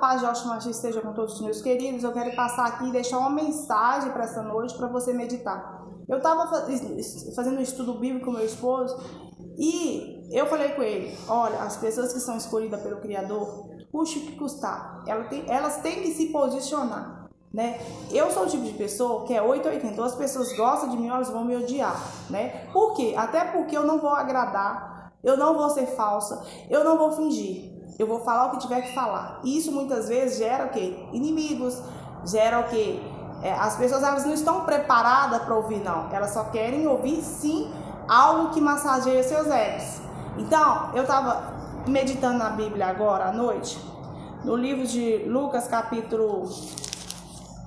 Paz de Alxamachis esteja com todos os meus queridos. Eu quero passar aqui e deixar uma mensagem para essa noite para você meditar. Eu estava fazendo um estudo bíblico com meu esposo e eu falei com ele: olha, as pessoas que são escolhidas pelo Criador, custe o que custar, elas têm que se posicionar, né? Eu sou o tipo de pessoa que é 880. As pessoas gostam de mim, elas vão me odiar, né? Por quê? Até porque eu não vou agradar, eu não vou ser falsa, eu não vou fingir. Eu vou falar o que tiver que falar. E isso muitas vezes gera o quê? Inimigos, gera o quê? As pessoas elas não estão preparadas para ouvir, não. Elas só querem ouvir, sim, algo que massageia seus egos. Então, eu estava meditando na Bíblia agora à noite, no livro de Lucas,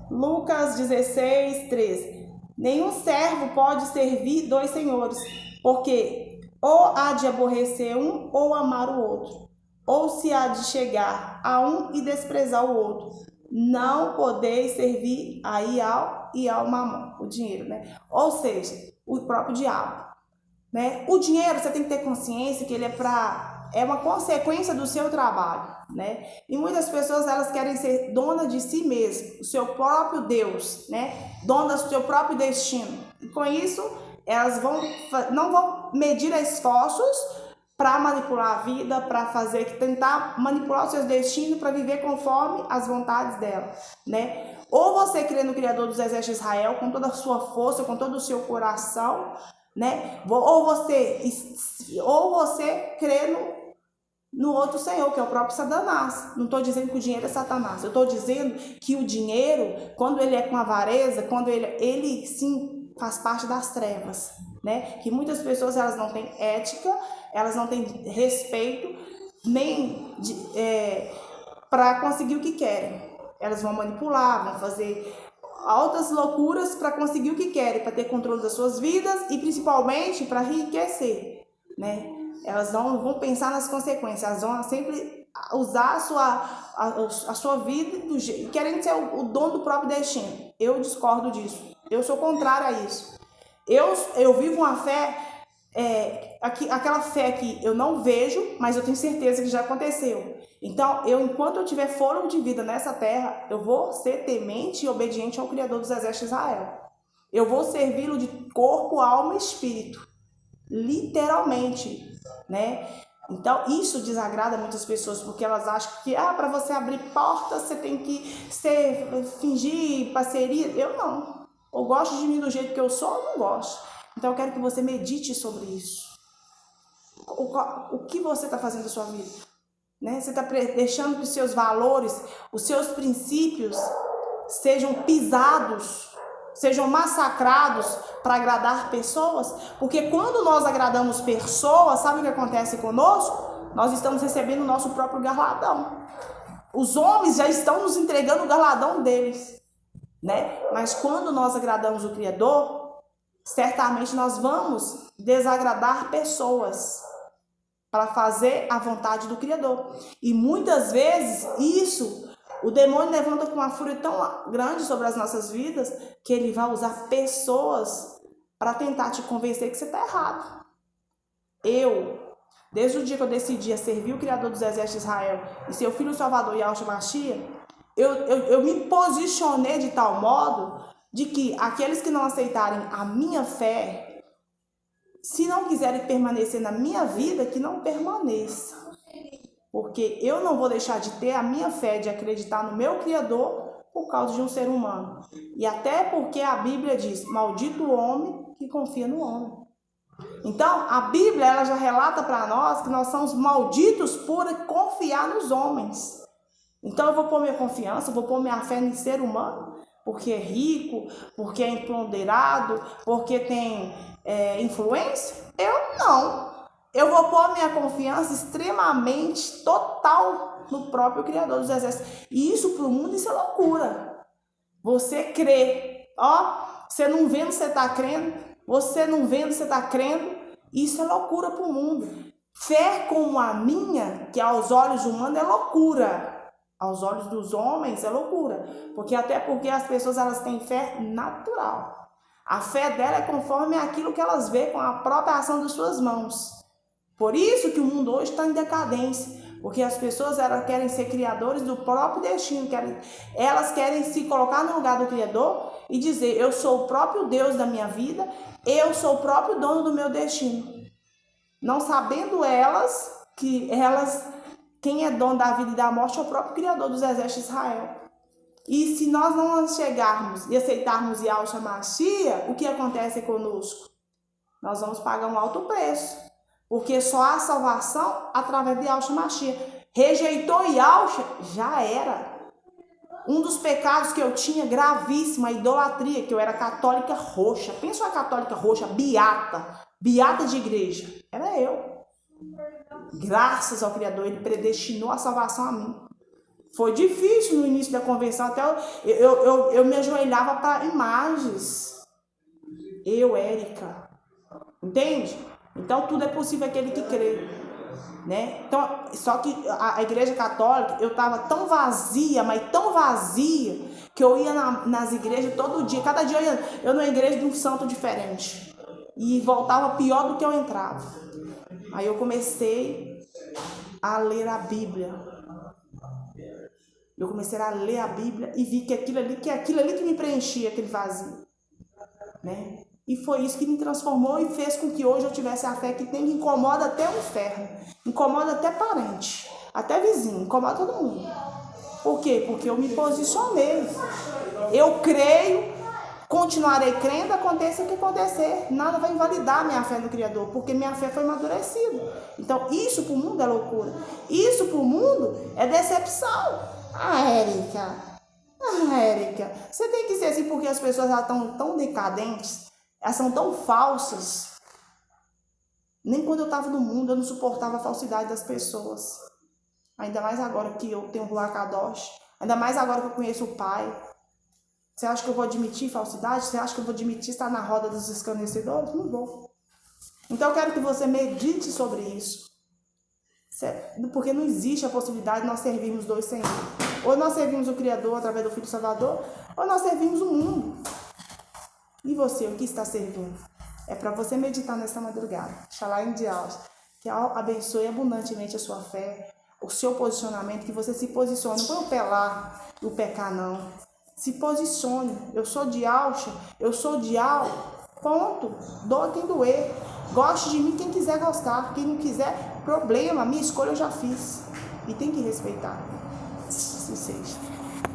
Lucas 16, 13. Nenhum servo pode servir dois senhores, porque ou há de aborrecer um ou amar o outro, ou se há de chegar a um e desprezar o outro. Não podeis servir aí ao mamão, o dinheiro, né? Ou seja, o próprio diabo, né? O dinheiro, você tem que ter consciência que ele é uma consequência do seu trabalho, né? E muitas pessoas elas querem ser dona de si mesmo, o seu próprio Deus, né? Dona do seu próprio destino. E com isso, elas não vão medir esforços para manipular a vida, para tentar manipular os seus destinos para viver conforme as vontades dela, né? Ou você crê no Criador dos Exércitos de Israel com toda a sua força, com todo o seu coração, né? Ou você crê no outro senhor, que é o próprio Satanás. Não estou dizendo que o dinheiro é Satanás. Eu estou dizendo que o dinheiro, quando ele é com avareza, quando ele sim faz parte das trevas, né? Que muitas pessoas elas não têm ética, elas não têm respeito nem para conseguir o que querem. Elas vão manipular, vão fazer altas loucuras para conseguir o que querem, para ter controle das suas vidas e principalmente para enriquecer, né? Elas não vão pensar nas consequências, elas vão sempre usar a sua vida do jeito, querendo ser o dono do próprio destino. Eu discordo disso, eu sou contrária a isso. Eu vivo uma fé, aquela fé que eu não vejo, mas eu tenho certeza que já aconteceu. Então, enquanto eu tiver fôlego de vida nessa terra, eu vou ser temente e obediente ao Criador dos Exércitos de Israel. Eu vou servi-lo de corpo, alma e espírito. Literalmente, né? Então, isso desagrada muitas pessoas, porque elas acham que para você abrir portas, você tem que fingir parceria. Eu não. Eu gosto de mim do jeito que eu sou, eu não gosto. Então, eu quero que você medite sobre isso. O que você está fazendo da sua vida? Né? Você está deixando que os seus valores, os seus princípios sejam pisados, sejam massacrados para agradar pessoas? Porque quando nós agradamos pessoas, sabe o que acontece conosco? Nós estamos recebendo o nosso próprio galardão. Os homens já estão nos entregando o galardão deles, né? Mas quando nós agradamos o Criador, certamente nós vamos desagradar pessoas para fazer a vontade do Criador. E muitas vezes o demônio levanta com uma fúria tão grande sobre as nossas vidas que ele vai usar pessoas para tentar te convencer que você está errado. Desde o dia que eu decidi servir o Criador dos Exércitos de Israel e seu Filho Salvador Yahshua Mashiach, eu me posicionei de tal modo de que aqueles que não aceitarem a minha fé, se não quiserem permanecer na minha vida, que não permaneçam. Porque eu não vou deixar de ter a minha fé, de acreditar no meu Criador por causa de um ser humano. E até porque a Bíblia diz: maldito o homem que confia no homem. Então, a Bíblia ela já relata para nós que nós somos malditos por confiar nos homens. Então, eu vou pôr minha confiança, eu vou pôr minha fé no ser humano, porque é rico, porque é empoderado, porque tem influência? Eu não. Eu vou pôr minha confiança extremamente total no próprio Criador dos Exércitos. E isso para o mundo, isso é loucura. Você crê, você não vendo, você está crendo. Você não vendo, você está crendo. Isso é loucura para o mundo. Fé como a minha, que aos olhos humanos é loucura. Aos olhos dos homens é loucura. Porque as pessoas elas têm fé natural. A fé dela é conforme aquilo que elas veem com a própria ação das suas mãos. Por isso que o mundo hoje está em decadência. Porque as pessoas elas querem ser criadores do próprio destino, elas querem se colocar no lugar do Criador e dizer: eu sou o próprio Deus da minha vida, eu sou o próprio dono do meu destino. Não sabendo quem é dono da vida e da morte é o próprio Criador dos exércitos de Israel. E se nós não chegarmos e aceitarmos Yahshua Mashiach, o que acontece conosco? Nós vamos pagar um alto preço. Porque só há salvação através de Yahshua Mashiach. Rejeitou Yahshua, já era. Um dos pecados que eu tinha gravíssimo, a idolatria, que eu era católica roxa. Pensa uma católica roxa, beata de igreja. Era eu. Graças ao Criador, Ele predestinou a salvação a mim. Foi difícil no início da conversão, até eu me ajoelhava para imagens. Érica. Entende? Então tudo é possível aquele que crê. Né? Então, só que a igreja católica, eu estava tão vazia, mas tão vazia, que eu ia nas igrejas todo dia. Cada dia eu ia numa igreja de um santo diferente. E voltava pior do que eu entrava. Aí eu comecei a ler a Bíblia. Eu comecei a ler a Bíblia e vi que aquilo ali que me preenchia, aquele vazio. Né? E foi isso que me transformou e fez com que hoje eu tivesse a fé que tem, que incomoda até o inferno, incomoda até parente, até vizinho, incomoda todo mundo. Por quê? Porque eu me posicionei. Eu creio, continuarei crendo, aconteça o que acontecer. Nada vai invalidar minha fé no Criador, porque minha fé foi amadurecida. Então isso para o mundo é loucura. Isso para o mundo é decepção. Érica, você tem que ser assim porque as pessoas estão tão decadentes, elas são tão falsas. Nem quando eu estava no mundo eu não suportava a falsidade das pessoas. Ainda mais agora que eu tenho o Ruach Kadosh, ainda mais agora que eu conheço o Pai. Você acha que eu vou admitir falsidade? Você acha que eu vou admitir estar na roda dos escarnecedores? Não vou. Então eu quero que você medite sobre isso. Porque não existe a possibilidade de nós servirmos dois senhores. Ou nós servimos o Criador através do Filho Salvador, ou nós servimos o mundo. E você, o que está servindo? É para você meditar nessa madrugada. Shalom de Deus. Que abençoe abundantemente a sua fé, o seu posicionamento, que você se posicione. Não põe o pé lá e o pecar, não. Se posicione. Eu sou de Yahshua, eu sou de Al. Ponto. Doa quem doer. Goste de mim quem quiser gostar. Quem não quiser, problema. Minha escolha eu já fiz. E tem que respeitar. Assim seja.